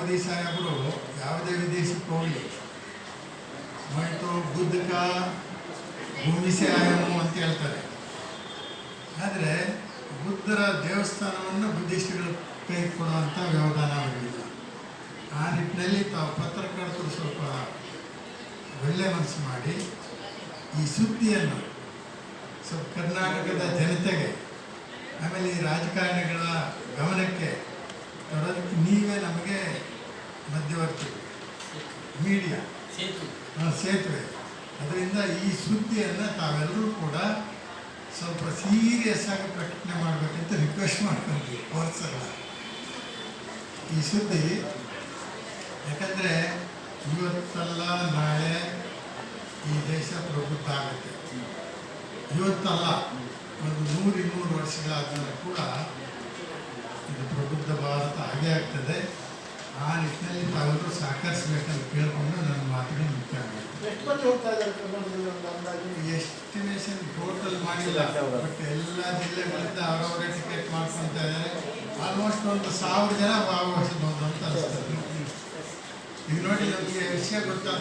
ಮೋದಿ ಸಾಹೇಬರು ಯಾವುದೇ ವಿದೇಶಕ್ಕೆ ಹೋಗಲಿ ಮತ್ತು ಬುದ್ಧಕ ಭೂಮಿ ಸೆ ಆಯಮು ಅಂತ ಹೇಳ್ತಾರೆ. ಆದರೆ ಬುದ್ಧರ ದೇವಸ್ಥಾನವನ್ನು ಬುದ್ಧಿಸ್ಟ್ಗಳು ಕೈ ಕೊಡುವಂಥ ವ್ಯವಧಾನ ಆಗಲಿಲ್ಲ. ಆ ನಿಟ್ಟಿನಲ್ಲಿ ತಾವು ಪತ್ರಕರ್ತರು ಸ್ವಲ್ಪ ಒಳ್ಳೆ ಮನಸ್ಸು ಮಾಡಿ ಈ ಸುದ್ದಿಯನ್ನು ಸ್ವಲ್ಪ ಕರ್ನಾಟಕದ ಜನತೆಗೆ ಆಮೇಲೆ ಈ ರಾಜಕಾರಣಿಗಳ ಗಮನಕ್ಕೆ ತರೋದಕ್ಕೆ ನೀವೇ ನಮಗೆ ಮಧ್ಯವರ್ತಿ ಮೀಡಿಯಾ ಸೇತುವೆ. ಅದರಿಂದ ಈ ಸುದ್ದಿಯನ್ನು ತಾವೆಲ್ಲರೂ ಕೂಡ ಸ್ವಲ್ಪ ಸೀರಿಯಸ್ ಆಗಿ ಪ್ರಕಟಣೆ ಮಾಡಬೇಕಂತ ರಿಕ್ವೆಸ್ಟ್ ಮಾಡ್ಕೊಂತೀವಿ. ಕೋರ್ಸಲ್ಲ ಈ ಸುದ್ದಿ, ಯಾಕಂದರೆ ಇವತ್ತಲ್ಲ ನಾಳೆ ಈ ದೇಶ ಪ್ರಬುದ್ಧ ಆಗುತ್ತೆ. ಇವತ್ತಲ್ಲ, ಒಂದು 100-200 ವರ್ಷಗಳಾದ್ಮೇಲೆ ಕೂಡ ಇದು ಪ್ರಬುದ್ಧ ಭಾರತ ಹಾಗೇ ಆಗ್ತದೆ. ಆ ನಿಟ್ಟಿನಲ್ಲಿ ತಾವೆಲ್ಲರೂ ಸಹಕರಿಸಬೇಕಂತ ಕೇಳಿಕೊಂಡು ನನ್ನ ಮಾತುಗಳು ಮುಖ್ಯ ಆಗುತ್ತೆ. ಎಸ್ಟಿಮೇಷನ್ ಟೋಟಲ್ ಮಾಡಿಲ್ಲ, ಬಟ್ ಎಲ್ಲ ಜಿಲ್ಲೆಗಳಿಂದ ಅವರವರೇ ಟಿಕೆಟ್ ಮಾಡ್ಕೊತಾ ಇದ್ದಾರೆ. ಆಲ್ಮೋಸ್ಟ್ ಒಂದು 1000 ಜನ ಭಾಗವಹಿಸಬಹುದು ಅಂತ ಅನಿಸ್ತದೆ. ಈಗ ನೋಡಿ, ನಮಗೆ ವಿಷಯ ಗೊತ್ತಾಗ್ತದೆ.